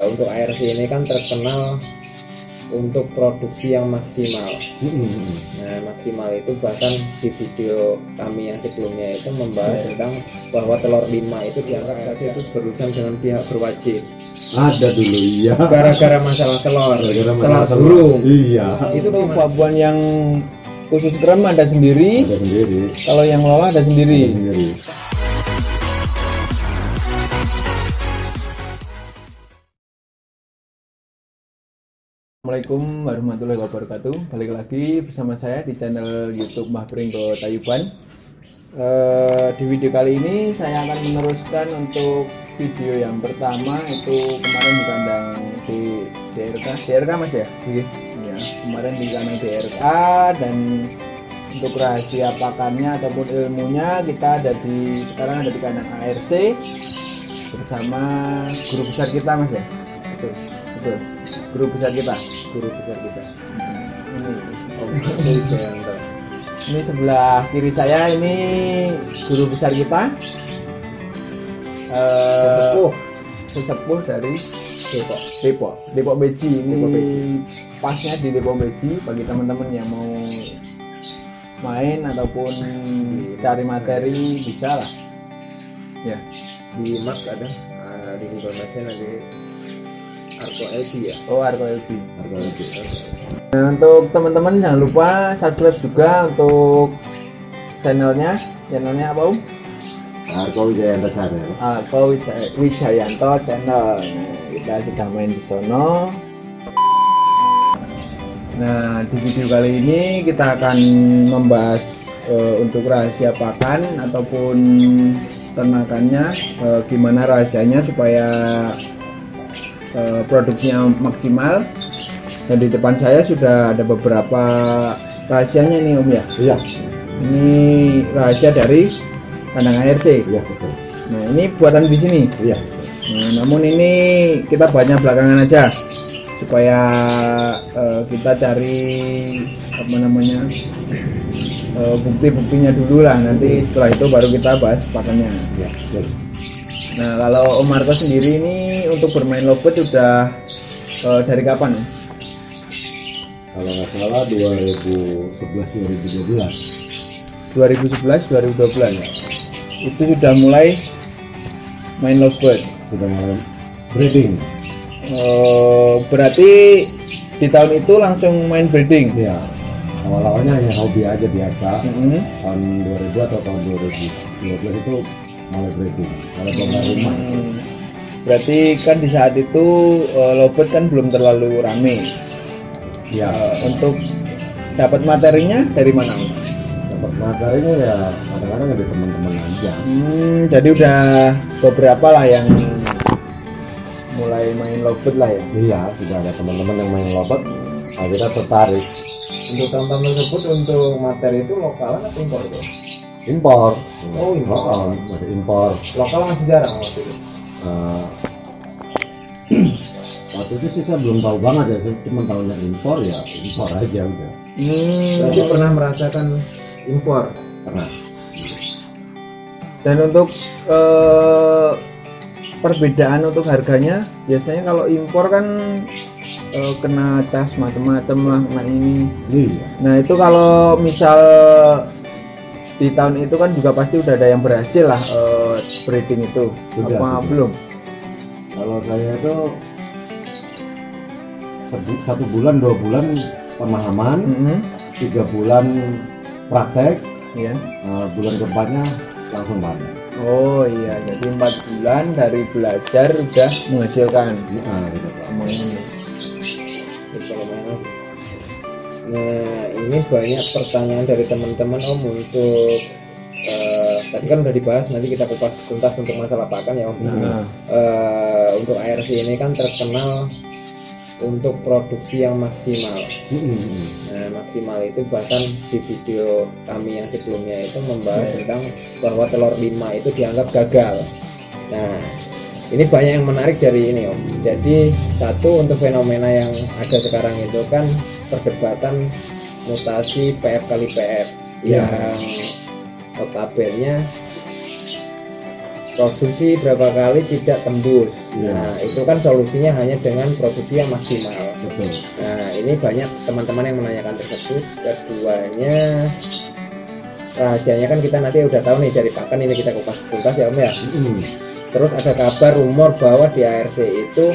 Untuk ARC ini kan terkenal untuk produksi yang maksimal. Nah, maksimal itu bahkan di video kami yang sebelumnya itu membahas tentang bahwa telur 5 itu dianggap ARC itu berurusan dengan pihak berwajib. Ada dulu, iya. Gara-gara masalah telur, Gara-gara telur burung. Iya. Itu babuan yang khusus kram ada sendiri. Ada sendiri. Kalau yang lola ada sendiri. Assalamualaikum warahmatullahi wabarakatuh. Balik lagi bersama saya di channel YouTube Mbah Pringgo Tayuban. Di video kali ini saya akan meneruskan untuk video yang pertama, itu kemarin di kandang di DRK Mas ya? Iya. Ya, kemarin di kandang DRK, dan untuk rahasia pakannya ataupun ilmunya sekarang ada di kandang ARC bersama guru besar kita Mas ya? Betul. Guru besar kita. Ini sebelah kiri saya, ini guru besar kita, sesepuh dari Depok Beji. Ini pasnya di Depok Beji bagi teman-teman yang mau main ataupun cari materi, bisa lah ya. Di map ada di Google Maps nanti Arko LB ya. Oh, Arko LB. Nah, untuk teman-teman jangan lupa subscribe juga untuk channelnya apa Om? Arko Wijayanto Channel. Arko Wijayanto Channel. Nah, kita sudah main di sono. Nah, di video kali ini kita akan membahas untuk rahasia pakan ataupun ternakannya, gimana rahasianya supaya produksinya maksimal. Dan di depan saya sudah ada beberapa rahasianya nih Om ya. Iya. Ini rahasia dari kandang ARC. Iya, betul. Nah, ini buatan di sini. Iya. Nah, namun ini kita banyak belakangan aja supaya kita cari bukti-buktinya dulu lah. Nanti setelah itu baru kita bahas pakannya. Iya, betul. Nah, kalau Om Marco sendiri ini untuk bermain lowbat sudah dari kapan? Kalau nggak salah 2011-2012. 2011-2012 itu sudah mulai main lowbat. Sudah mulai breeding. Berarti di tahun itu langsung main breeding? Ya, awal-awalnya hanya hobi aja biasa. Tahun 2000 atau tahun 2012 itu mulai breeding. Kalau bongkar rumah. Berarti kan di saat itu lowbat kan belum terlalu rame. Ya, untuk dapat materinya dari mana? dapat materinya ya kadang-kadang dari teman-teman aja. Jadi udah beberapa lah yang mulai main lowbat lah ya. Iya, sudah ada teman-teman yang main lowbat, akhirnya tertarik. Untuk teman-teman tersebut untuk materi itu lokalan atau impor itu? Impor. Oh, impor. Masih impor. Lokal masih jarang waktu itu. Waktu itu sih saya belum tahu banget ya, saya cuma tahunya impor ya impor aja udah. Berarti pernah merasakan impor? Pernah. Dan untuk perbedaan untuk harganya, biasanya kalau impor kan kena cas macam-macam lah, kena ini. Iya. Nah, itu kalau misal di tahun itu kan juga pasti udah ada yang berhasil lah breeding itu. Sudah. Belum? Kalau saya itu 1 bulan 2 bulan pemahaman, 3 bulan praktek, ya. Bulan keempatnya langsung panen. Oh iya, jadi 4 bulan dari belajar udah menghasilkan. Nah, ini banyak pertanyaan dari teman-teman Om untuk tadi kan udah dibahas, nanti kita kupas tuntas untuk masalah pakan ya Om. Untuk ARC ini kan terkenal untuk produksi yang maksimal. Nah, maksimal itu bahkan di video kami yang sebelumnya itu membahas tentang bahwa telur 5 itu dianggap gagal. Nah, ini banyak yang menarik dari ini Om. Jadi satu, untuk fenomena yang ada sekarang itu kan perdebatan mutasi PF kali PF yang notabene produksi berapa kali tidak tembus. Iya. Nah, itu kan solusinya hanya dengan produksi yang maksimal. Betul. Nah, ini banyak teman-teman yang menanyakan tersebut. Keduanya, rahasianya kan kita nanti udah tahu nih dari pakan ini kita kupas tuntas ya Om ya. Terus ada kabar rumor bahwa di ARC itu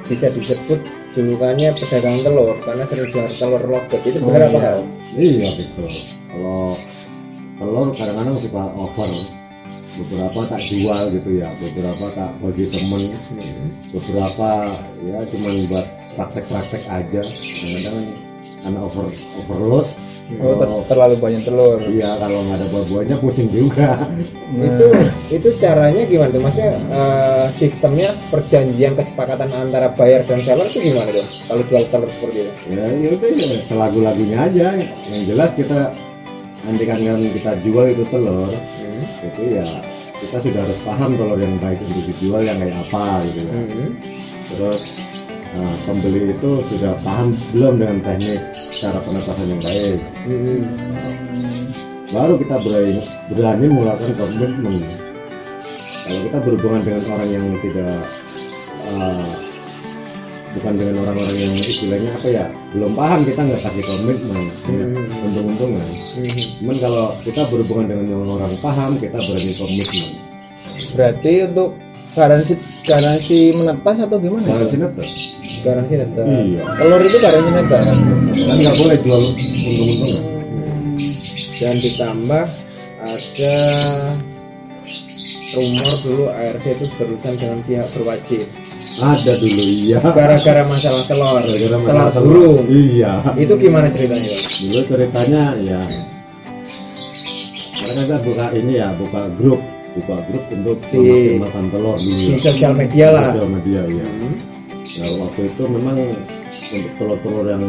bisa disebut julukannya pedagang telur karena sering jual telur logat. Itu benar apa enggak Om? Iya betul. Kalau telur kadang-kadang suka over, beberapa tak jual gitu ya, beberapa tak bagi temen, beberapa ya cuman buat praktek-praktek aja. Kadang-kadang karena overload. Terlalu banyak telur. Iya, kalau nggak ada buah-buahnya pusing juga. Itu caranya gimana tuh? Maksudnya sistemnya perjanjian kesepakatan antara buyer dan seller itu gimana tuh? Kalau jual telur seperti itu? Ya udah ya selagu-lagunya aja. Yang jelas kita nanti kan kita jual itu telur, itu ya kita sudah harus paham telur yang baik untuk dijual yang kayak apa gitu ya. Terus pembeli itu sudah paham belum dengan teknik cara penetasan yang baik. Baru kita berani melakukan komitmen. Kalau kita berhubungan dengan orang yang tidak bukan dengan orang-orang yang istilahnya apa ya, belum paham, kita nggak kasih komitmen, untung-untungan. Cuman kalau kita berhubungan dengan orang paham, kita berani komitmen. Berarti untuk garansi menetas atau gimana? Garansi netes. Garansi netes. Iya. Telur itu garansi netes. Kan nggak boleh jual untung-untungan. Dan ditambah ada rumor dulu ARC itu berurusan dengan pihak berwajib. Ada dulu iya. Gara-gara masalah telur, Gara-gara telur burung. Iya. Itu gimana ceritanya? Dulu ceritanya ya. Mereka buka ini ya, buka grup untuk memaksimalkan telur dulu. Di sosial media lah. Sosial media ya. Nah, waktu itu memang untuk telur-telur yang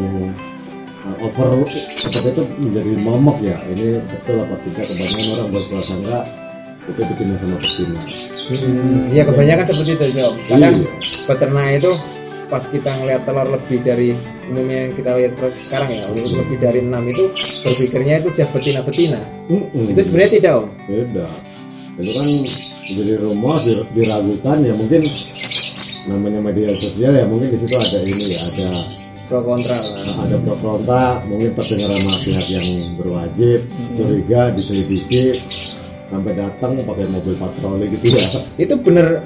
over seperti itu menjadi momok ya. Ini betul apa tidak, kebanyakan orang berprasangka itu bikinnya sama betina. Iya kebanyakan seperti itu Om. Kadang Iya. peternak itu pas kita ngelihat telur lebih dari umumnya yang kita lihat sekarang ya, lebih dari 6 itu berpikirnya itu udah betina-betina. Itu sebenarnya tidak Om. Beda. Itu kan jadi rumor diragukan ya, mungkin namanya media sosial ya, mungkin di situ ada ini ya, ada Pro kontra lah. ada pro kontra, mungkin terdengar sama pihak yang berwajib, curiga, diselidiki, sampai datang pakai mobil patroli gitu ya. Itu bener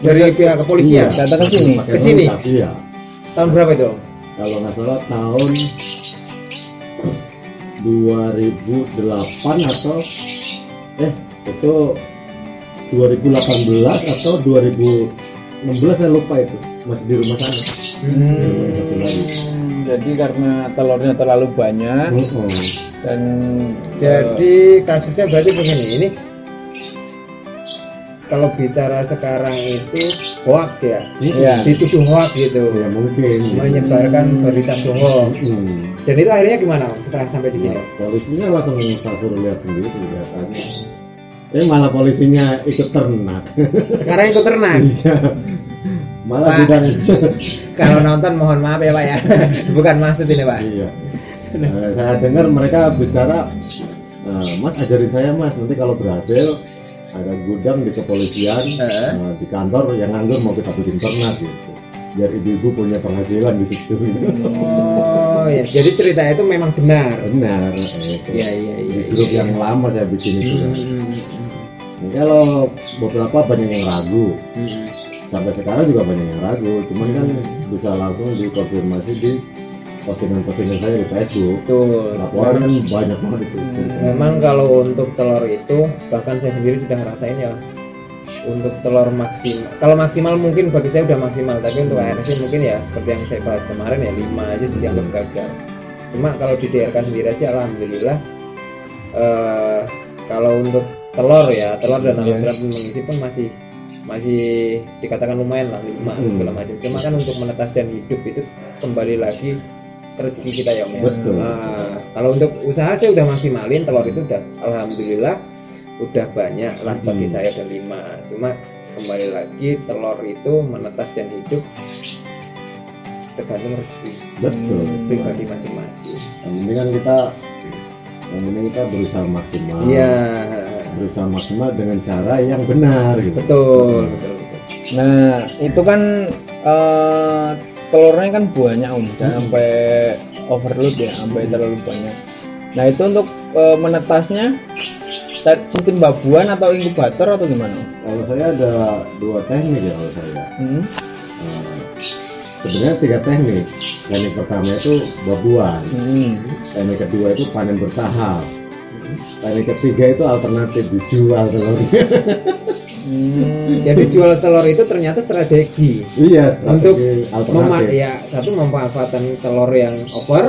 dari pihak kepolisian. Datang ke sini. Pakai Ke sini? lengkap, iya. Tahun berapa itu Om? Kalau nggak salah tahun 2008 atau itu 2018 atau 2016 saya lupa, itu masih di rumah sana. Satu lagi. Jadi karena telurnya terlalu banyak dan Jadi kasusnya berarti begini, ini kalau bicara sekarang itu hoax ya, Iya. dituduh hoax gitu, Ya mungkin menyebarkan berita bohong. Dan itu akhirnya gimana Om, setelah sampai di sini? Nah, polisinya langsung saya suruh lihat sendiri, lihat aja. Malah polisinya ikut ternak. Sekarang ikut ternak. Iya. Malah Pak. bidang. Kalau nonton mohon maaf ya Pak ya, bukan maksud ini Pak. Iya. Saya dengar mereka bicara, Mas ajarin saya Mas, nanti kalau berhasil ada gudang di kepolisian, di kantor yang nganggur mau kita bikin ternak gitu, biar ibu-ibu punya penghasilan di situ. Oh ya, jadi cerita itu memang benar. Benar. Iya. Di grup yang lama saya bikin itu. Kalau beberapa banyak yang ragu, sampai sekarang juga banyak yang ragu, cuman kan bisa langsung dikonfirmasi di postingan-postingan saya di Facebook. Betul. Laporan kan banyak banget itu. Memang kalau untuk telur itu, bahkan saya sendiri sudah ngerasain ya. Untuk telur maksimal, kalau maksimal mungkin bagi saya udah maksimal, tapi untuk ARC mungkin ya seperti yang saya bahas kemarin ya 5 aja sudah dianggap gagal. Cuma kalau di DRK sendiri aja alhamdulillah, kalau untuk telur dan alhamdulillah mengisi pun masih dikatakan lumayan lah 5 segala macam. Cuma kan untuk menetas dan hidup itu kembali lagi rezeki kita ya Om ya. Betul. Kalau untuk usaha saya udah maksimalin, telur itu udah alhamdulillah udah banyak lah bagi saya ada 5. Cuma kembali lagi telur itu menetas dan hidup tergantung rezeki Betul. pribadi masing-masing. Yang penting kan kita berusaha maksimal. Iya. berusaha maksimal dengan cara yang benar gitu. Betul. Nah, itu kan telurnya kan banyak Om, jangan sampai overload ya, sampai terlalu banyak. Nah, itu untuk menetasnya sistem babuan atau inkubator atau gimana? Kalau saya ada 2 teknik ya kalau saya. Sebenarnya 3 teknik. Teknik pertama itu babuan. Teknik kedua itu panen bertahap. Teknik ketiga itu alternatif dijual telurnya. Jadi jual telur itu ternyata strategi. Iya, Untuk alternatif. satu memanfaatkan telur yang over.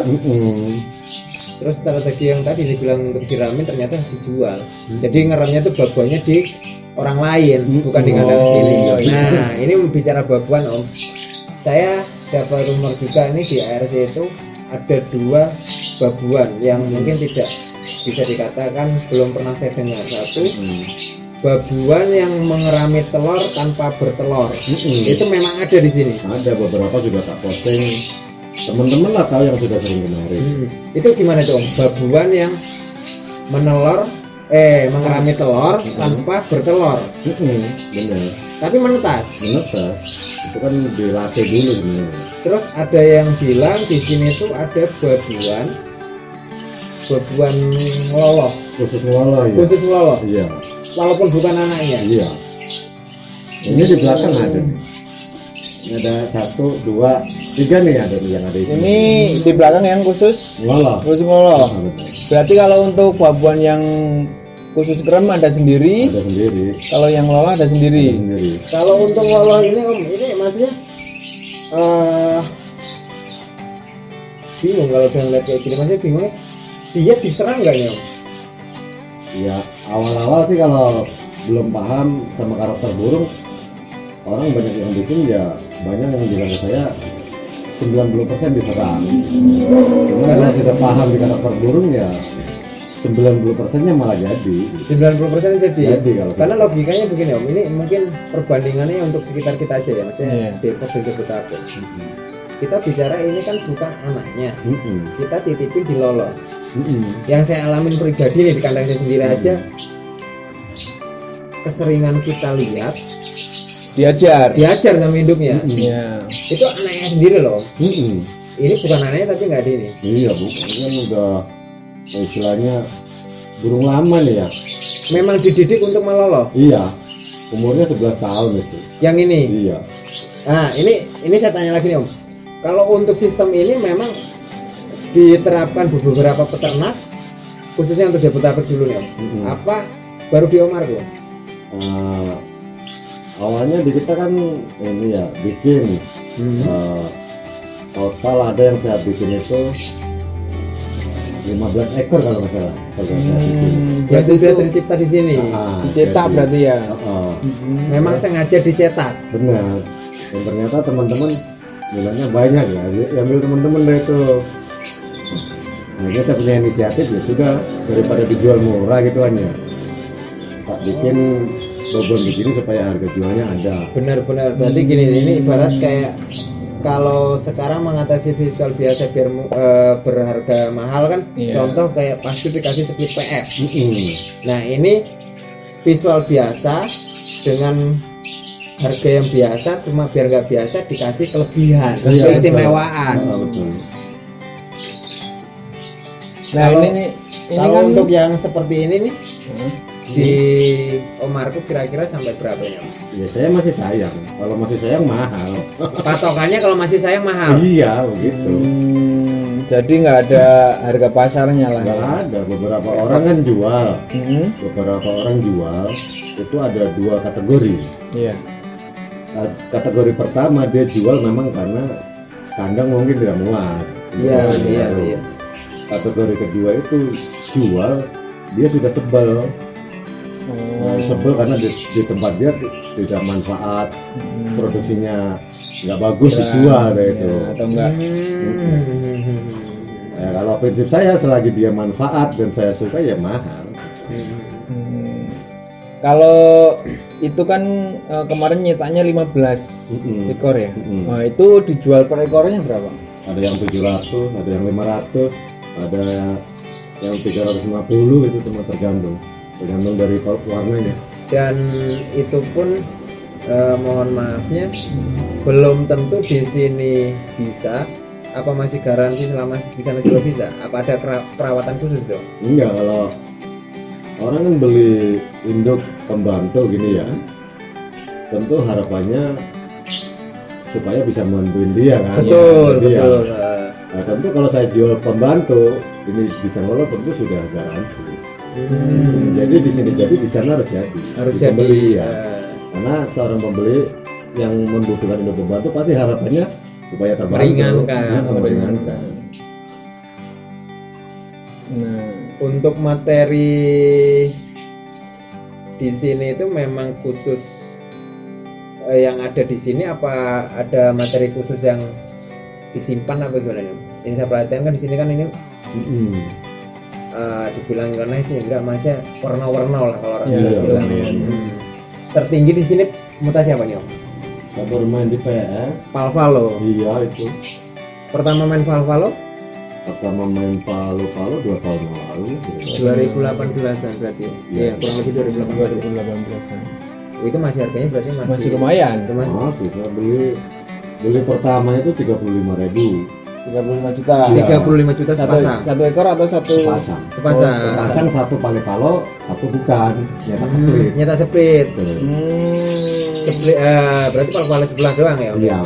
Terus strategi yang tadi dibilang untuk diramin ternyata dijual. Jadi ngeramnya tuh babuannya di orang lain, bukan di kandang sini. Nah, ini bicara babuan Om. Saya dapat rumor juga ini di ARC itu ada 2 babuan yang mungkin tidak bisa dikatakan belum pernah saya dengar. Satu, babuan yang mengerami telur tanpa bertelur. Itu memang ada di sini. Ada beberapa juga tak posting. Teman-teman lah tahu yang sudah sering kemarin. Itu gimana tuh Om? Babuan yang mengerami telur tanpa bertelur. Benar. Tapi menetas. Itu kan dilatih dulu sebenarnya. Terus ada yang bilang di sini tuh ada babuan ngeloloh. Khusus ngeloloh ya. Khusus ngeloloh. Iya. Walaupun bukan anaknya. Iya. Ini di belakang ada. Ini ada 1, 2, 3 nih ada yang ada di sini. Ini di belakang yang khusus Ngeloloh. ngeloloh. Berarti kalau untuk babuan yang khusus krem ada sendiri. Ada sendiri. Kalau yang ngelola ada sendiri. Kalau untuk ngeloloh ini Om, ini maksudnya bingung kalau saya ngeliat kayak gini, maksudnya bingungnya dia diserang nggak ya Om? Ya awal-awal sih kalau belum paham sama karakter burung, orang banyak yang bikin ya banyak yang bilang ke saya 90% diserang. Karena sudah paham di karakter burung ya 90%-nya malah jadi. 90% jadi kalau karena logikanya begini Om, ini mungkin perbandingannya untuk sekitar kita aja ya, maksudnya Depok dan Jabodetabek. Kita bicara ini kan bukan anaknya, kita titipin di lolo. Yang saya alamin pribadi nih di kandang saya sendiri aja, keseringan kita lihat diajar sama induknya. Itu anaknya sendiri loh. Ini bukan anaknya tapi nggak ada ini. Iya bukan, ini kan udah istilahnya burung lama nih ya. Memang dididik untuk meloloh. Iya, umurnya 11 tahun itu. Yang ini. Iya. Nah ini saya tanya lagi nih Om. Kalau untuk sistem ini memang diterapkan beberapa peternak, khususnya untuk Jabodetabek dulu nih Om. Apa baru di Omar tuh? Awalnya di kita kan ini ya bikin total ada yang saya bikin itu 15 ekor kalau nggak salah. Yang sudah tercipta di sini. Dicetak berarti ya. Memang sengaja dicetak. Benar. Dan ternyata teman-teman bilangnya banyak ya. Ambil teman-teman deh itu. Akhirnya saya punya inisiatif ya sudah, daripada dijual murah gitu hanya tak bikin babon begini supaya harga jualnya ada. Benar-benar. Berarti gini, ini ibarat kayak kalau sekarang mengatasi visual biasa biar berharga mahal kan, contoh kayak pasti dikasih split PF. Nah ini visual biasa dengan harga yang biasa, cuma biar nggak biasa dikasih kelebihan, keistimewaan. Nah ini kan untuk yang seperti ini nih di Omarku kira-kira sampai berapa ya? Ya saya masih sayang. Kalau masih sayang mahal. Patokannya kalau masih sayang mahal. Iya begitu. Jadi nggak ada harga pasarnya lah. Nggak ada. Beberapa orang kan jual. Beberapa orang jual itu ada 2 kategori. Iya. Kategori pertama dia jual memang karena kandang mungkin tidak muat. Iya. Kategori kedua itu jual dia sudah sebel. Sebel karena di tempat dia tidak manfaat, produksinya nggak bagus dijual deh itu. Atau enggak? Ya, kalau prinsip saya selagi dia manfaat dan saya suka ya mahal. Kalau itu kan kemarin nyetaknya 15 ekor ya. Nah itu dijual per ekornya berapa? Ada yang 700, ada yang 500, ada yang 350 itu cuma tergantung. tergantung dari warnanya. Dan itu pun mohon maafnya belum tentu di sini bisa. Apa masih garansi selama di sana juga bisa? Apa ada perawatan khusus dong? Enggak, kalau orang kan beli induk pembantu gini ya, tentu harapannya supaya bisa membantuin dia kan. Betul, Dia. betul. Nah, tentu kalau saya jual pembantu ini bisa ngelola tentu sudah garansi. Jadi di sini jadi di sana harus jadi. Harus Di jadi. pembeli ya. Karena seorang pembeli yang membutuhkan induk pembantu pasti harapannya supaya terbantu. Meringankan. Nah, Untuk materi di sini itu memang khusus yang ada di sini, apa ada materi khusus yang disimpan apa gimana nih? Ini saya perhatikan kan di sini kan ini dibilang Indonesia enggak, maksudnya warna-warna lah kalau orang Iya, bilang. Tertinggi di sini mutasi apa nih Om? Saya baru main di PE. Palvalo. Iya itu. Pertama main Palvalo Pertama main Palu 2 tahun yang lalu. 2018an berarti. Iya, kurang lebih 2018. 2018-an. Itu masih harganya berarti Masih lumayan. Masih saya beli pertama itu 35.000 35 juta. Iya. 35 juta sepasang. Satu ekor atau satu pasang. Sepasang. Pasang satu paling palo, satu bukan. Nyata split. Nyata split. Tuh. Split, berarti Palvalo sebelah doang ya Om? Iya.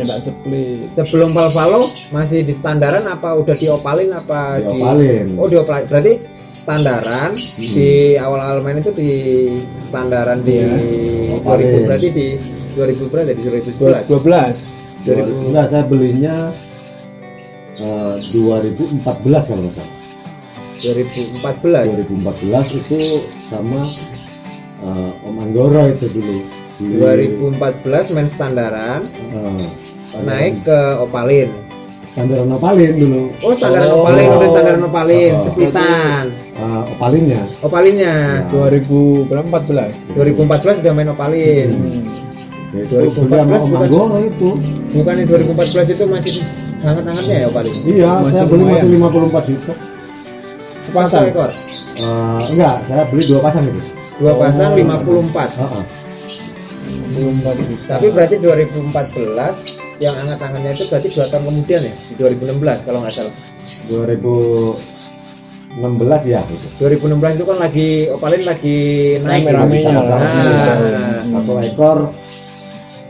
tak split. Sebelum Palvalo masih di standaran apa udah diopalin apa Diopalin. Oh diopalin. Berarti standaran di awal-awal main itu di standaran di Opalin. 2000, berarti di 2000 berarti di 2011. 12. Enggak, saya belinya 2014 kalau nggak salah. 2014. 2014 itu sama Om Anggoro itu dulu. 2014 main standaran, eh, naik ke opalin. standaran opalin dulu. Oh standaran opalin, udah standaran opalin, splitan. Opalinnya. Opalinnya 2000 berapa 14? 2014 udah main opalin. Itu beli sama Om Anggoro itu. Bukan yang 2014 itu masih hangat-hangatnya ya opalin. Iya, saya beli lumayan. masih 54 juta. Satu ekor. Enggak, saya beli 2 pasang itu. 2 pasang 54. Heeh. 24 juta. Tapi berarti 2014 yang hangat-hangatnya itu berarti 2 tahun kemudian ya, di 2016 kalau nggak salah. 2016 ya gitu. 2016 itu kan lagi opalin lagi naik Rame-ramenya lah. Nah, Satu ekor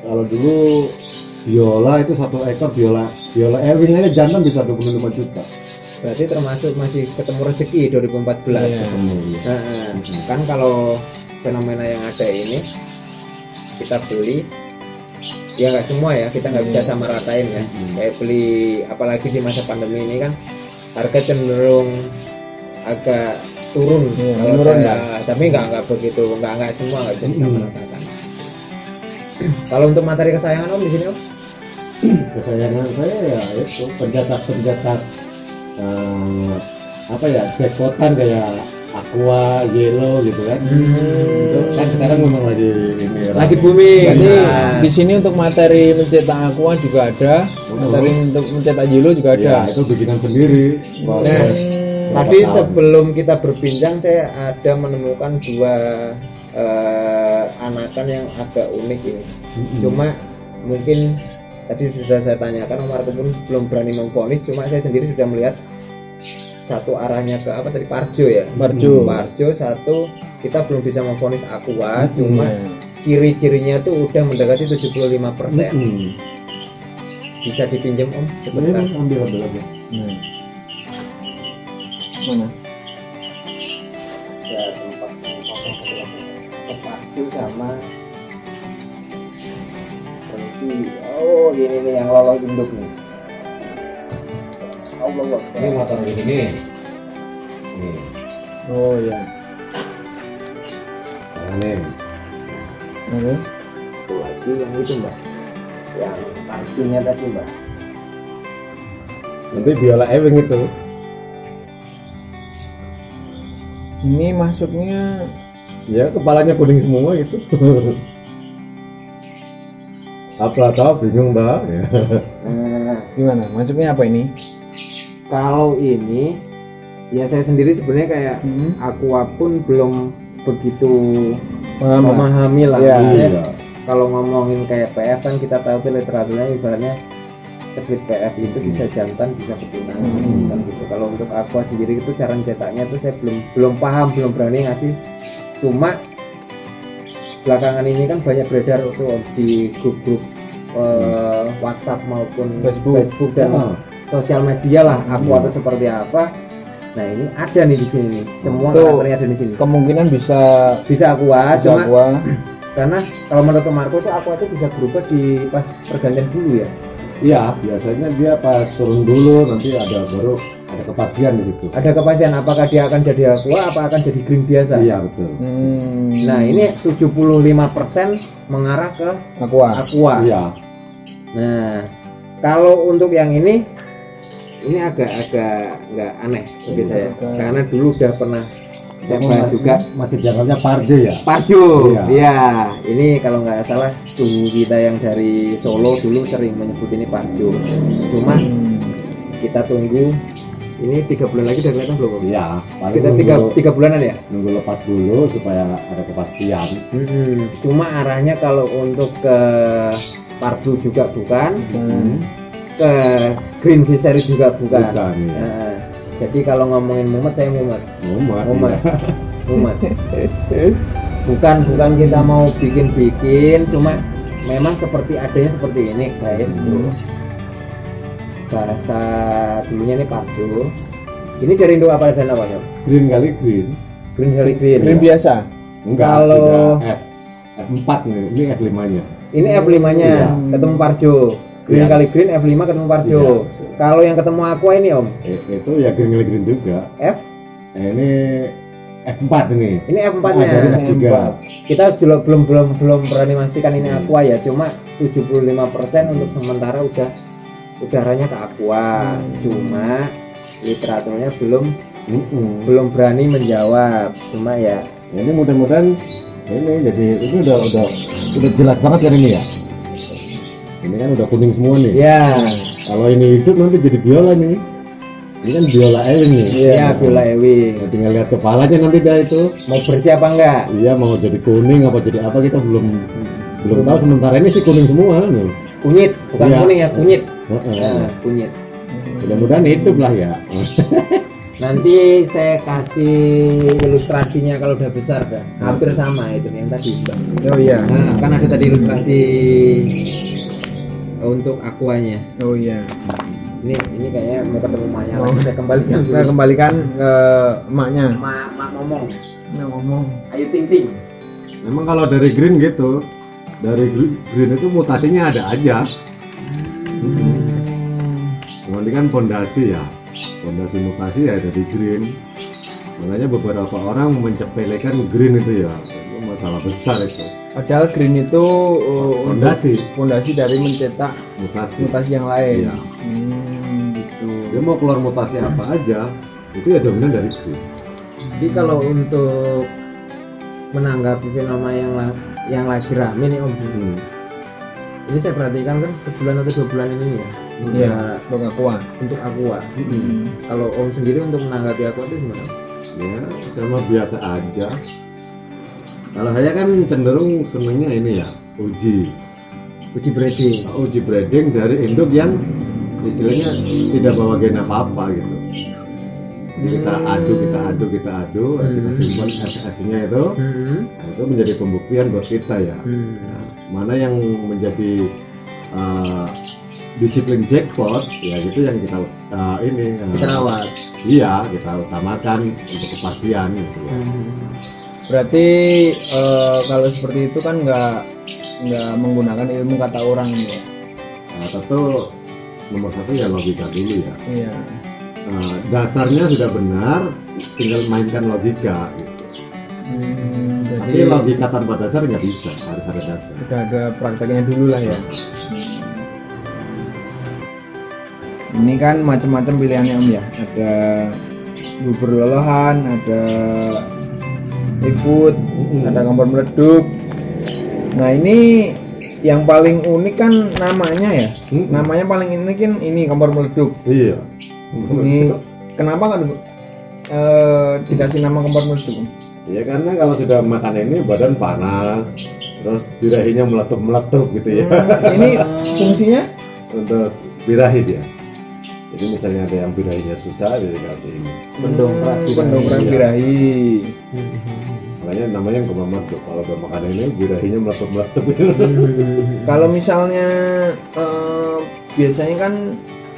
kalau dulu biola itu satu ekor biola Ewing aja jantan bisa 25 juta. berarti termasuk masih ketemu rezeki 2014. Iya. Nah, kan kalau fenomena yang ada ini kita beli ya nggak semua ya, kita nggak bisa sama ratain ya. Kayak beli apalagi di masa pandemi ini kan harga cenderung agak turun. Iya, Kalau menurun saya, ya. tapi nggak begitu, nggak semua nggak bisa disamaratakan. Kalau untuk materi kesayangan Om di sini Om? Kesayangan saya ya itu pencetak apa ya, jackpotan kayak Aqua, Yellow gitu kan. Itu kan sekarang memang lagi ini Lagi booming. Jadi Nah, di sini untuk materi mencetak aqua juga ada, materi untuk mencetak yellow juga ya ada. itu bikinan sendiri. Proses tadi berapa tahun. sebelum kita berbincang saya ada menemukan 2 anakan yang agak unik ini. Cuma mungkin tadi sudah saya tanyakan, Om Marco pun belum berani memvonis. Cuma saya sendiri sudah melihat satu arahnya ke apa tadi, Parjo ya. Parjo satu, kita belum bisa memvonis aqua. Cuma ciri-cirinya tuh udah mendekati 75%. Bisa dipinjam Om sebentar. Ini ambil aja. Mana? Ya, tempat Parjo sama fungsi. Oh ini nih yang lolos induk nih. Allah. Ini motor ini. Nih. Oh ya. Ini. Oke. Satu lagi yang itu Mbak, yang Parjonya tadi Mbak. Nanti biola Ewing itu. Ini masuknya Ya kepalanya kuning semua gitu. Apa tahu bingung Mbak ya. Nah, gimana? Masuknya apa ini? kalau ini Ya saya sendiri sebenarnya kayak Aqua pun belum begitu Paham lah. memahami lah. Iya. Maksudnya, Iya. kalau ngomongin kayak PF kan kita tahu tuh literaturnya ibaratnya split PF itu bisa jantan bisa betina kan gitu. Kalau untuk Aqua sendiri itu cara cetaknya tuh saya belum paham, belum berani ngasih. Cuma belakangan ini kan banyak beredar tuh di grup-grup WhatsApp maupun Facebook. dan sosial media lah Aqua itu seperti apa. Nah ini ada nih di sini nih, semua Itu karakternya ada di sini. Kemungkinan bisa Aqua, bisa cuma Aqua. karena kalau menurut Marco tuh Aqua itu bisa berubah di pas pergantian dulu ya. Iya, biasanya dia pas turun dulu nanti baru ada kepastian di situ. Ada kepastian apakah dia akan jadi Aqua, apa akan jadi green biasa. Iya betul. Nah ini 75% mengarah ke Aqua. Aqua. Iya. Nah kalau untuk yang ini agak nggak aneh bagi saya, karena dulu udah pernah saya bahas juga Masih dianggapnya Parjo ya. Parjo. Iya. Iya, ini kalau nggak salah suhu kita yang dari Solo dulu sering menyebut ini Parjo. Cuma kita tunggu ini 3 bulan lagi udah kelihatan belum? Om? Iya. Paling Kita nunggu- 3 bulanan ya. nunggu lepas dulu supaya ada kepastian. Cuma arahnya kalau untuk ke Parjo juga bukan, ke Green Fishery juga bukan. Bukan, iya. Nah, jadi kalau ngomongin mumet saya mumet. Mumet. Mumet. Bukan kita mau bikin, cuma memang seperti adanya seperti ini guys. Bahasa dulunya ini Parjo. Ini dari induk apa dan apa ya? Green kali green. Green Harry Green. Green biasa. Enggak, Kalau- sudah F4 nih. Ini F5-nya. Ini F5-nya ketemu Parjo. Green Iya. kali Green F5 ketemu Parjo. Kalau yang ketemu Aqua ini Om, Itu ya green kali green juga. F. Ini F4 ini. Ini F4-nya. Dari F3. Kita juga belum berani memastikan ini Aqua ya, cuma 75% untuk sementara udaranya ke Aqua. Cuma literaturnya belum berani menjawab. Cuma ya Ini mudah-mudahan ini jadi itu udah jelas banget kan ini ya. Ini kan udah kuning semua nih. ya Kalau ini hidup nanti jadi biola nih. Ini kan biola Ewing nih. ya Biola Ewing. Nah, tinggal lihat kepalanya nanti dia itu. Mau bersih apa enggak? Iya mau jadi kuning apa jadi apa kita belum tahu. Sementara ini sih kuning semua nih. Kunyit, bukan Iya. kuning ya, kunyit. Heeh. Nah, kunyit. Mudah-mudahan hidup lah ya. Nanti saya kasih ilustrasinya kalau udah besar dah. Hampir sama itu yang tadi. Bang. Oh iya. Nah, kan ada tadi ilustrasi untuk Aquanya. Oh iya. Ini kayaknya mau ketemu Maya. Oh. Saya kembalikan dulu. Kita kembalikan ke emaknya. Mak ngomong. Ngomong. Ayo ting. Memang kalau dari green gitu, dari green itu mutasinya ada aja. Nanti kan pondasi ya, pondasi mutasi ya dari green. Makanya beberapa orang mencepelekan green itu ya, itu masalah besar itu. Padahal green itu Fondasi dari mencetak mutasi. yang lain. Iya. Gitu. Dia mau keluar mutasi apa aja, itu ya dominan dari green. Jadi kalau untuk menanggapi fenomena yang lagi rame nih Om. Ini saya perhatikan kan sebulan atau 2 bulan ini ya. Iya, untuk Aqua. Untuk Aqua. Kalau Om sendiri untuk menanggapi Aqua itu gimana? Ya sama biasa aja. Kalau saya kan cenderung senengnya ini ya, uji breeding dari induk yang istilahnya tidak bawa gen apa-apa gitu. Jadi kita adu, kita simpan FF-nya itu, nah, itu menjadi pembuktian buat kita ya. Nah, mana yang menjadi disiplin jackpot ya gitu yang kita Kita rawat. Iya, kita utamakan untuk kepastian gitu. Berarti kalau seperti itu kan nggak menggunakan ilmu kata orang ya. Nah, tentu nomor 1 ya logika dulu ya. Iya. Dasarnya sudah benar, tinggal mainkan logika gitu. Jadi Tapi logika tanpa dasar nggak bisa, harus ada dasar. sudah ada prakteknya dulu lah ya. Ini kan macam-macam pilihannya Om ya. Ada bubur lolohan, ada seafood, ada kompor meleduk. Nah ini yang paling unik kan namanya ya. Namanya paling unik kan ini kompor meleduk. Iya. Ini kenapa kan dikasih nama kompor meletup? Ya karena kalau sudah makan ini badan panas, terus birahinya meletup gitu ya. Ini fungsinya Untuk birahi dia. Jadi misalnya ada yang birahinya susah, jadi kasih ini. Pendongkrak pendongkrak birahi. Makanya namanya kompor meletup. Kalau udah makan ini birahinya meletup. Kalau misalnya biasanya kan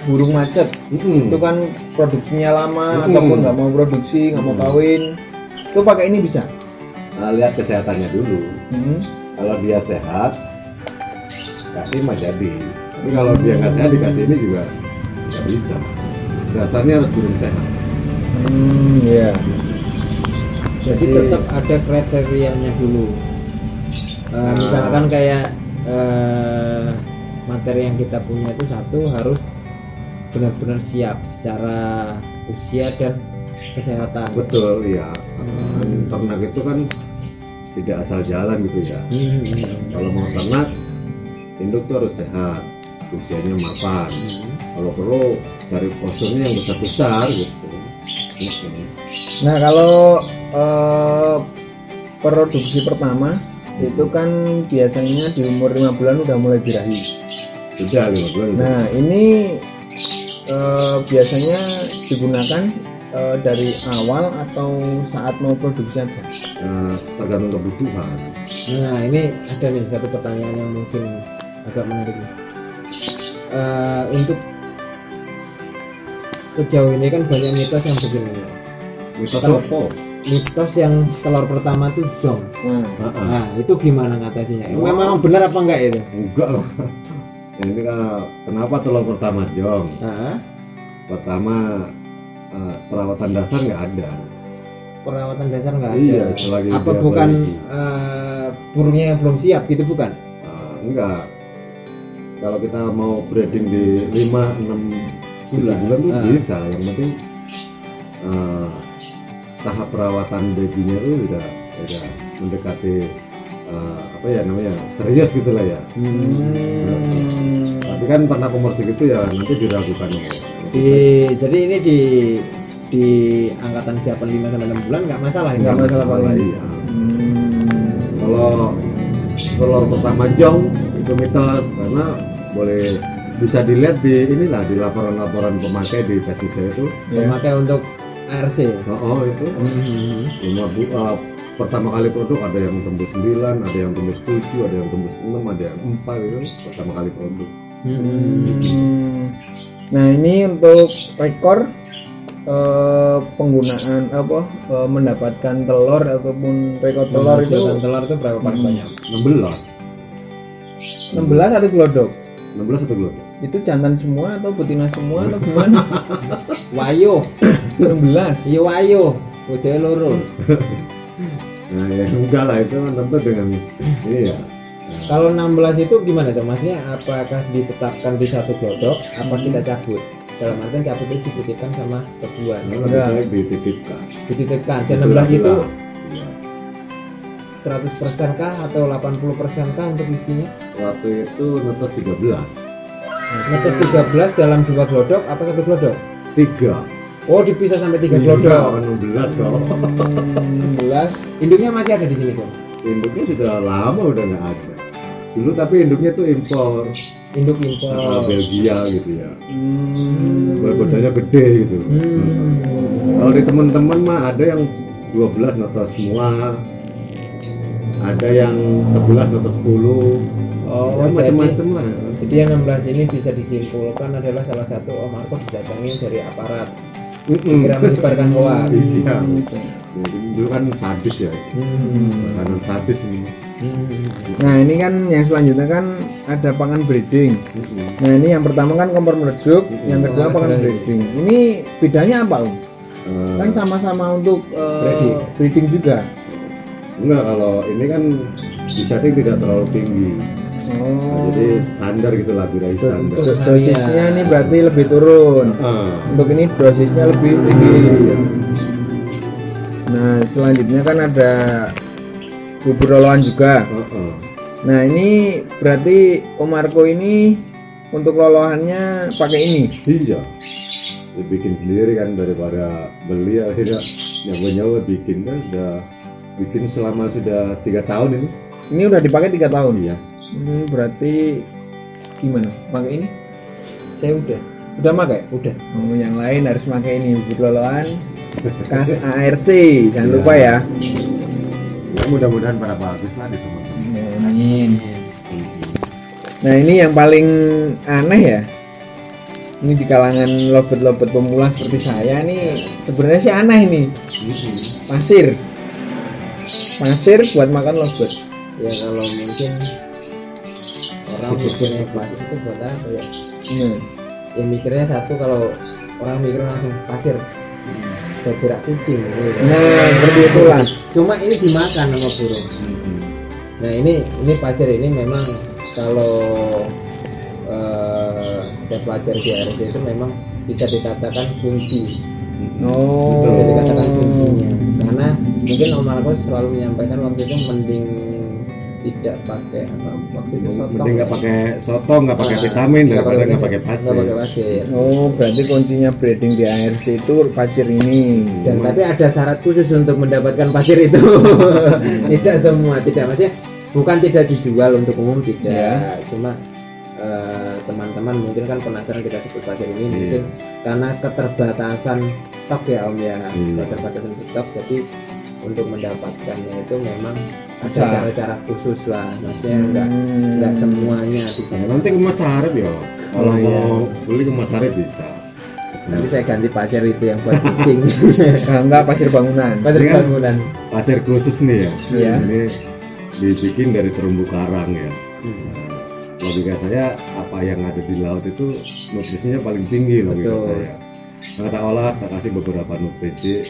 burung macet itu kan produksinya lama ataupun nggak mau produksi, nggak mau kawin, itu pakai ini bisa. Nah, lihat kesehatannya dulu. Kalau dia sehat, kasih mah jadi. Tapi kalau dia nggak sehat dikasih ini juga nggak bisa. Dasarnya harus burung sehat. Iya. Jadi tetap ada kriterianya dulu. Misalkan kayak materi yang kita punya itu satu harus benar-benar siap secara usia dan kesehatan. Betul, iya. Ternak itu kan tidak asal jalan gitu ya. Kalau mau ternak, induk tuh harus sehat, usianya mapan. Kalau perlu cari posturnya yang besar-besar gitu. Nah kalau produksi pertama itu kan biasanya di umur 5 bulan udah mulai birahi. Sudah 5 bulan. Nah ini biasanya digunakan dari awal atau saat mau produksi aja? Tergantung kebutuhan. Nah ini ada nih satu pertanyaan yang mungkin agak menarik nih. Untuk sejauh ini kan banyak mitos yang begini. Mitos Kalau- apa? Mitos yang telur pertama tuh zong. Nah, Nah itu gimana ngatasinya? Memang benar apa enggak itu? Enggak lah. Ini kan kenapa telur pertama jong? Nah, Pertama perawatan dasar nggak ada. perawatan dasar nggak ada. Iya, selagi Apa dia bukan bayi. burungnya yang belum siap gitu bukan? Enggak. Kalau kita mau breeding di 5, 6 bulan tuh bisa. Yang penting tahap perawatan babynya tuh udah mendekati apa ya namanya serius gitulah ya. Tapi kan ternak umur segitu ya nanti diragukan. Jadi ini di angkatan siapan 5 sampai 6 bulan nggak masalah ini. nggak masalah Pak. Iya. Kalau telur pertama jong itu mitos karena boleh bisa dilihat di inilah di laporan-laporan pemakai di Facebook saya itu. Memakai untuk ARC. Oh itu pertama kali produk ada yang tembus 9, ada yang tembus 7, ada yang tembus 6, ada yang 4 itu pertama kali produk. Nah ini untuk rekor penggunaan mendapatkan telur ataupun rekor telur itu Menghasilkan telur itu berapa paling banyak? 16 16 atau gelodok? 16 atau belum? Itu jantan semua atau betina semua atau gimana? Wayo, 16. iya wayo, udah loro. Nah ya enggak lah itu kan tentu dengan ini ya. Kalau 16 itu gimana tuh? Maksudnya apakah ditetapkan di satu glodok? Apa kita cabut? Dalam artian cabut itu dititipkan sama keduaan. Lebih baik dititipkan. Dititipkan. Dan 16 itu Iya. 100% kah atau 80% kah untuk isinya? Waktu itu netes 13. Netes 13 dalam 2 glodok apa 1 glodok? 3. Oh dipisah sampai 3 Iya, glodok. 16 kok. 16. Induknya masih ada di sini tuh. Induknya sudah lama udah nggak ada. Dulu tapi induknya tuh impor, Induk impor. Belgia gitu ya. Badannya gede gitu. Kalau di teman-teman mah ada yang 12 netes semua, ada yang 11 netes 10. Oh, Ya, macam-macam lah. Jadi yang 16 ini bisa disimpulkan adalah salah satu Om Marco didatengin dari aparat. Kira menyebarkan hoax. Iya. Jadi dulu kan sadis ya, makanan sadis ini. Nah ini kan yang selanjutnya kan ada pangan breeding. Nah ini yang pertama kan kompor meleduk, yang kedua pangan breeding. Ini bedanya apa Om? Kan sama-sama untuk breeding juga. Enggak, kalau ini kan disetting tidak terlalu tinggi. Nah, jadi standar gitulah birahi standar. Dosisnya ini berarti lebih turun. Untuk ini dosisnya lebih tinggi. Nah selanjutnya kan ada bubur lolohan juga. Nah ini berarti Om Marco ini untuk lolohannya pakai ini. Iya. bikin sendiri kan daripada beli, akhirnya nyoba bikin kan sudah bikin selama sudah 3 tahun ini. Ini udah dipakai 3 tahun. Iya. Berarti gimana? Pakai ini? Saya udah pakai? udah. Oh, yang lain harus pakai ini bubur lolohan khas ARC. Jangan lupa ya. Ya mudah-mudahan pada bagus lah di teman-teman. Amin. Nah, ini yang paling aneh ya. Ini di kalangan lobet-lobet pemula seperti saya nih sebenarnya sih aneh ini. Pasir buat makan lobet. Ya kalau mungkin orang mikirnya plastik itu buat apa ya? Ya mikirnya satu, kalau orang mikir langsung pasir buat gerak kucing gitu. Nah, seperti itulah. Cuma ini dimakan sama burung. Nah ini pasir ini memang kalau saya pelajari di RC itu memang bisa dikatakan kunci. Bisa dikatakan kuncinya. Karena mungkin Om Marcos selalu menyampaikan waktu itu mending tidak pakai apa, waktu itu sotong. Mending nggak pakai sotong, nggak pakai vitamin daripada nggak pakai pasir. Oh, berarti kuncinya breeding di ARC itu pasir ini. Dan tapi ada syarat khusus untuk mendapatkan pasir itu. Tidak semua, tidak, maksudnya bukan tidak dijual untuk umum, tidak ya. Cuma teman-teman mungkin kan penasaran kita sebut pasir ini mungkin karena keterbatasan stok ya Om ya, keterbatasan stok, jadi untuk mendapatkannya itu memang ada cara-cara khusus lah, maksudnya nggak semuanya bisa. Ya, nanti ke Mas Harip ya, kalau mau beli ke Mas Harip bisa. Nanti saya ganti pasir itu yang buat kucing. Enggak, pasir bangunan. Pasir khusus nih ya. Iya. Ini dibikin dari terumbu karang ya. Logika saya apa yang ada di laut itu nutrisinya paling tinggi logika saya. Nah, tak olah, tak kasih beberapa nutrisi.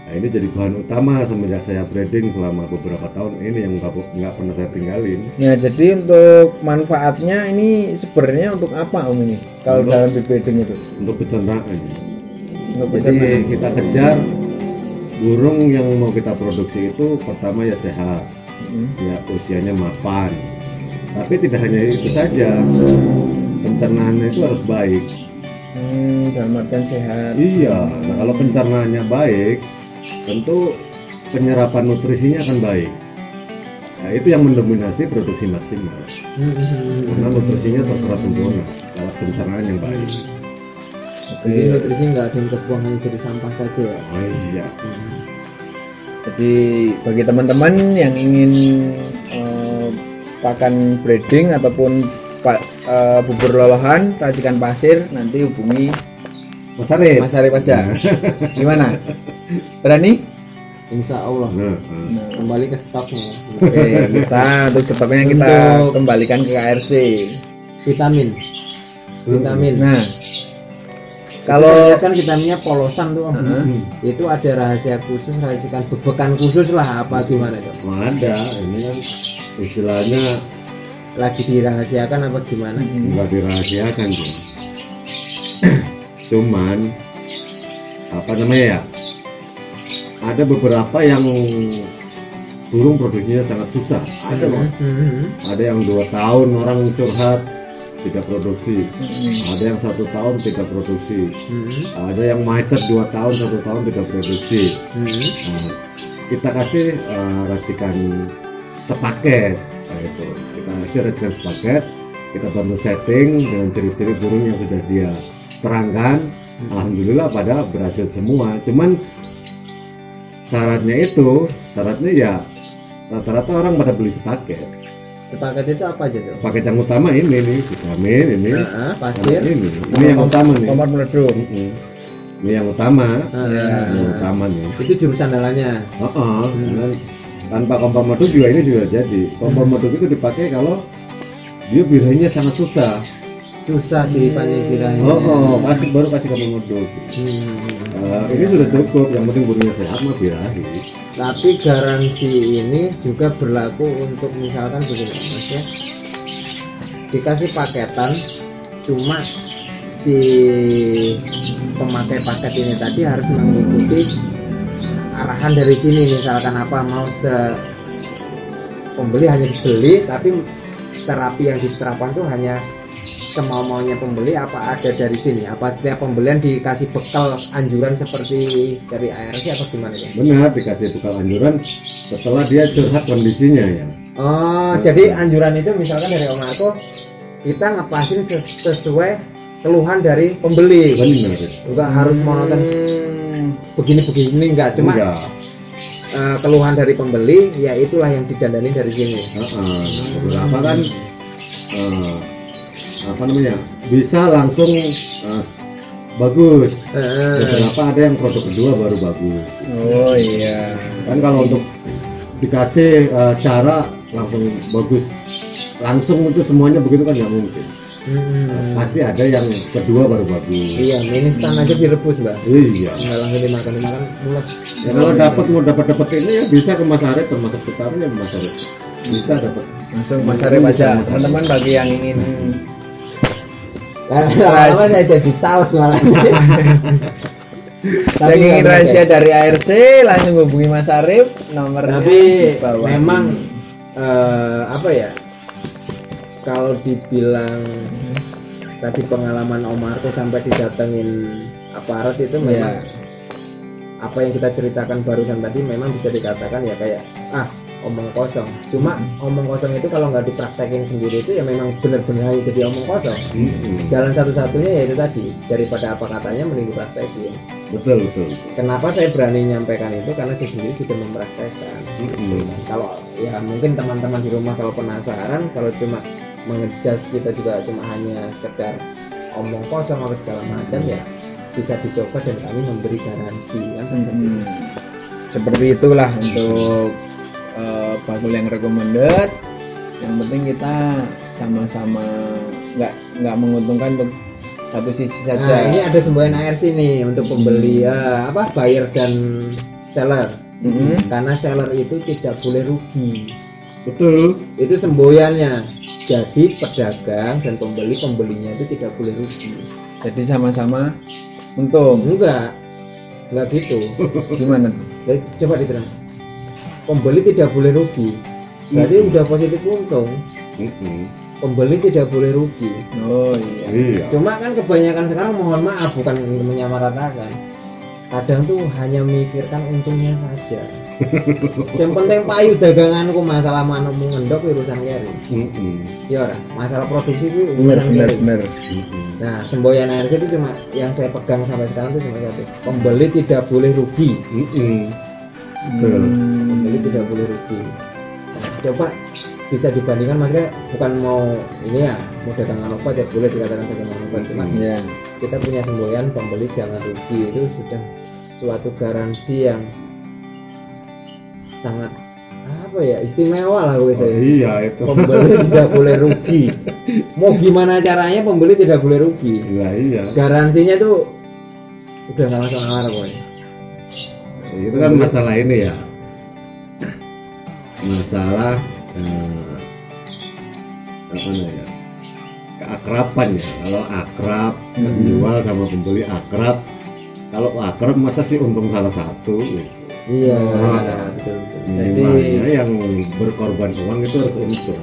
Nah, ini jadi bahan utama semenjak saya breeding selama beberapa tahun ini yang nggak pernah saya tinggalin. Nah, jadi untuk manfaatnya ini sebenarnya untuk apa Om ini? Kalau dalam breeding itu? Untuk pencernaan. Jadi kita kejar burung yang mau kita produksi itu pertama ya sehat, ya usianya mapan. Tapi tidak hanya itu saja, pencernaannya itu harus baik. Dalam artian sehat. Iya, nah kalau pencernaannya baik, tentu penyerapan nutrisinya akan baik. Nah, itu yang mendominasi produksi maksimal. Karena nutrisinya terserap sempurna kalau pencernaan yang baik. Jadi nutrisi nggak ada yang terbuang, hanya jadi sampah saja. Oh iya. Jadi bagi teman-teman yang ingin pakan breeding ataupun bubur lolohan racikan pasir, nanti hubungi Mas Harip. Mas Harip aja. Gimana? Berani? Insya Allah. Nah, kembali ke stoknya. Oke, bisa untuk stoknya kita kembalikan ke KRC. Vitamin. Nah, kalau kan vitaminnya polosan tuh Om. Itu ada rahasia khusus, racikan bebekan khusus lah apa gimana itu? Ada, ini kan istilahnya lagi dirahasiakan apa gimana? Enggak dirahasiakan tuh. Cuman apa namanya ya? Ada beberapa yang burung produksinya sangat susah. Ada loh. Ada yang 2 tahun orang curhat tidak produksi. Ada yang 1 tahun tidak produksi. Ada yang macet 2 tahun, 1 tahun tidak produksi. Nah, kita kasih racikan sepaket. Nah, itu kita kasih racikan sepaket, kita bantu setting dengan ciri-ciri burung yang sudah dia terangkan. Alhamdulillah pada berhasil semua. Cuman syaratnya ya rata-rata orang pada beli sepaket. Sepaket itu apa aja tuh? Sepaket yang utama ini nih, vitamin ini, pasir, ini yang utama nih. Kompor meleduk. Ini yang utama, yang utama nih. Itu jurusan andalannya. Tanpa kompor meleduk juga ini juga jadi. Kompor meleduk itu dipakai kalau dia birahinya sangat susah dipanjang birahinya. Baru kasih kompor meleduk. Ini sudah cukup, yang penting burungnya sehat mah birahi. Tapi garansi ini juga berlaku untuk misalkan begini Mas ya, dikasih paketan, cuma si pemakai paket ini tadi harus mengikuti arahan dari sini, misalkan apa mau pembeli hanya dibeli, tapi terapi yang diterapkan tuh hanya semau-maunya pembeli apa ada dari sini? Apa setiap pembelian dikasih bekal anjuran seperti dari ARC atau gimana ya? Benar, dikasih bekal anjuran setelah dia curhat kondisinya ya. Oh, jadi anjuran itu misalkan dari Om Marco kita ngepasin sesuai keluhan dari pembeli. Benar. Enggak harus monoton begini-begini, enggak, cuma Enggak. keluhan dari pembeli ya itulah yang didandani dari sini. Beberapa kan apa namanya bisa langsung bagus. Beberapa ada yang produk kedua baru bagus. Oh iya. Kan kalau untuk dikasih cara langsung bagus langsung itu semuanya begitu kan nggak mungkin. Pasti ada yang kedua baru bagus. Iya, mie instan aja direbus, Mbak. Iya. Nggak langsung dimakan mules. Ya, kalau dapat ini ya bisa ke Mas Arif, termasuk petarnya Mas Arif. Bisa dapat. Langsung Mas Arif aja. Teman-teman bagi yang ingin Lama-lama saya jadi saus malah. yang ingin rahasia dari ARC langsung hubungi Mas Arif, nomornya Tapi di bawah. memang apa ya? Kalau dibilang tadi pengalaman Om Marco sampai didatengin aparat itu memang apa yang kita ceritakan barusan tadi memang bisa dikatakan ya kayak omong kosong. Cuma omong kosong itu kalau nggak dipraktekin sendiri itu ya memang benar-benar hanya jadi omong kosong. Jalan satu-satunya ya itu tadi, daripada apa katanya mending dipraktekin. Betul. Kenapa saya berani nyampaikan itu karena saya sendiri juga mempraktekkan. Kalau ya mungkin teman-teman di rumah kalau penasaran, kalau cuma mengejas kita juga cuma hanya sekedar omong kosong atau segala macam ya bisa dicoba dan kami memberi garansi kan seperti itulah untuk bakul yang recommended. Yang penting kita sama-sama nggak menguntungkan untuk satu sisi saja. Nah, ini ada semboyan ARC nih untuk pembeli buyer dan seller. Karena seller itu tidak boleh rugi. Betul. Itu semboyannya. Jadi pedagang dan pembelinya itu tidak boleh rugi. Jadi sama-sama untung. Enggak gitu. Gimana tuh? Coba diterang. Pembeli tidak boleh rugi. Berarti udah positif untung. Pembeli tidak boleh rugi. Oh iya. Cuma kan kebanyakan sekarang mohon maaf bukan menyamaratakan. Kadang tuh hanya mikirkan untungnya saja. Yang penting payu daganganku, masalah manemu ngendok urusan keri. Ya ora, masalah produksi itu urusan keri. Benar. Nah, semboyan ARC itu cuma yang saya pegang sampai sekarang itu cuma satu. Pembeli tidak boleh rugi. Pembeli tidak boleh rugi. Nah, coba bisa dibandingkan, maksudnya bukan mau ini ya mau dagangan obat ya boleh dikatakan dagangan obat, cuma kita punya semboyan pembeli jangan rugi, itu sudah suatu garansi yang sangat apa ya istimewa lah gue saya. Iya itu. Pembeli tidak boleh rugi. Mau gimana caranya pembeli tidak boleh rugi. Iya. Garansinya tuh udah nggak masuk akal pokoknya. Itu kan masalah ini ya. Masalah apa namanya? Keakraban ya. Kalau akrab penjual sama pembeli akrab. Kalau akrab masa sih untung salah satu gitu. Iya, betul. Minimalnya yang berkorban uang itu harus untung.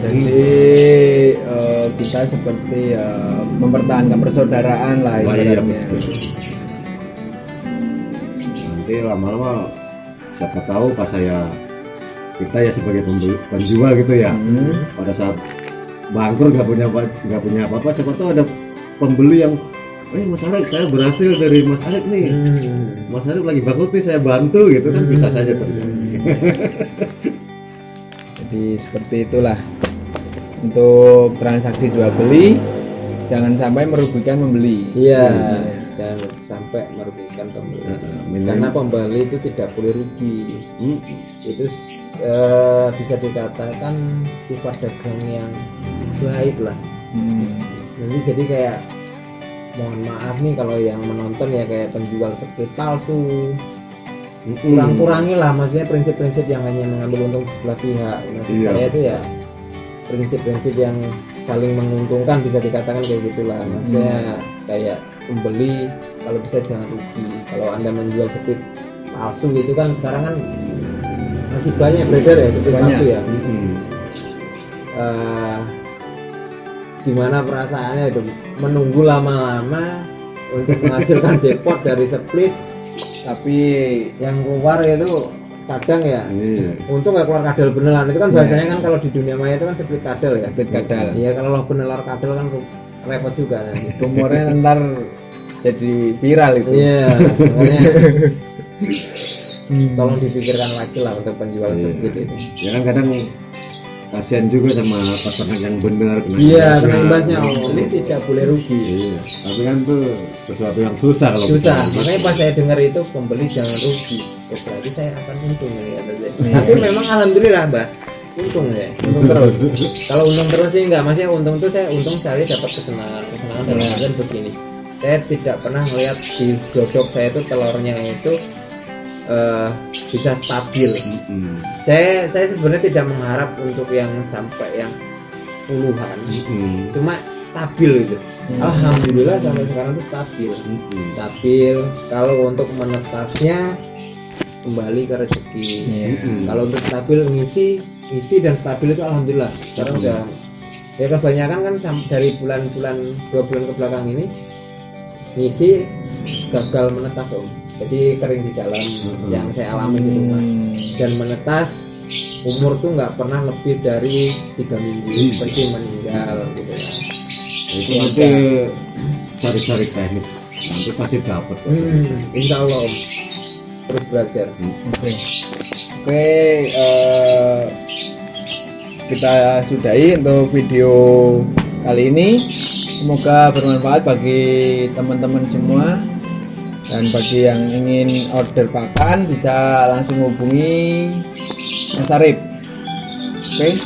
Jadi kita seperti mempertahankan persaudaraan lah ibaratnya. Nanti lama-lama siapa tahu pas kita ya sebagai penjual gitu ya, pada saat bangkrut nggak punya apa-apa, siapa tahu ada pembeli yang Mas Arif, saya berhasil dari Mas Arif nih. Mas Arif lagi bangkrut nih, saya bantu gitu kan, bisa saja terjadi. Jadi seperti itulah untuk transaksi jual beli, jangan sampai merugikan pembeli. Iya, jangan sampai merugikan pembeli. Karena pembeli itu tidak boleh rugi. Itu bisa dikatakan sifat dagang yang baik lah. Jadi kayak mohon maaf nih kalau yang menonton ya kayak penjual seperti palsu, kurang-kurangi lah, maksudnya prinsip-prinsip yang hanya mengambil untung sebelah pihak. Maksud saya itu ya prinsip-prinsip yang saling menguntungkan, bisa dikatakan kayak gitulah. Maksudnya kayak pembeli kalau bisa jangan rugi. Kalau Anda menjual seperti palsu itu kan sekarang kan masih banyak beredar ya seperti palsu ya. gimana perasaannya itu menunggu lama-lama untuk menghasilkan jackpot dari split, tapi yang keluar itu kadang ya untung nggak keluar kadal beneran. Itu kan bahasanya kan kalau di dunia maya itu kan split kadal ya, split kadal. Iya, kalau lo beneran kadal kan repot juga nanti. Rumornya ntar jadi viral itu. Iya, makanya tolong dipikirkan lagi lah untuk penjualan split itu. Ya kan kadang kasihan juga sama peternak yang benar iya kena imbasnya. Ini tidak boleh rugi. Iya, tapi kan tuh sesuatu yang susah kalau susah. Makanya pas saya dengar itu pembeli jangan rugi. Oh, berarti saya akan untung nih kata saya. Tapi memang alhamdulillah Mbak, untung ya. Untung terus. Kalau untung terus sih enggak, maksudnya untung tuh saya dapat kesenangan dalam artian begini. Saya tidak pernah melihat di godok saya itu telurnya itu bisa stabil. Saya sebenarnya tidak mengharap untuk yang sampai yang puluhan, cuma stabil gitu. Alhamdulillah sampai sekarang tuh stabil. Kalau untuk menetasnya kembali ke rezeki. Kalau untuk stabil ngisi dan stabil itu alhamdulillah. Sekarang udah ya kebanyakan kan dari bulan-bulan 2 bulan ke belakang ini ngisi gagal menetas Om. Jadi kering di dalam yang saya alami gitu Mas. Dan menetas umur tuh nggak pernah lebih dari 3 minggu pasti meninggal gitu ya. Itu nanti cari-cari teknik nanti pasti dapat. Insya Allah Om. Terus belajar. Oke, kita sudahi untuk video kali ini. Semoga bermanfaat bagi teman-teman semua. Dan bagi yang ingin order pakan bisa langsung hubungi Mas Arif. Oke.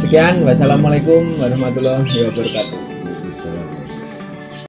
Sekian, wassalamualaikum warahmatullahi wabarakatuh.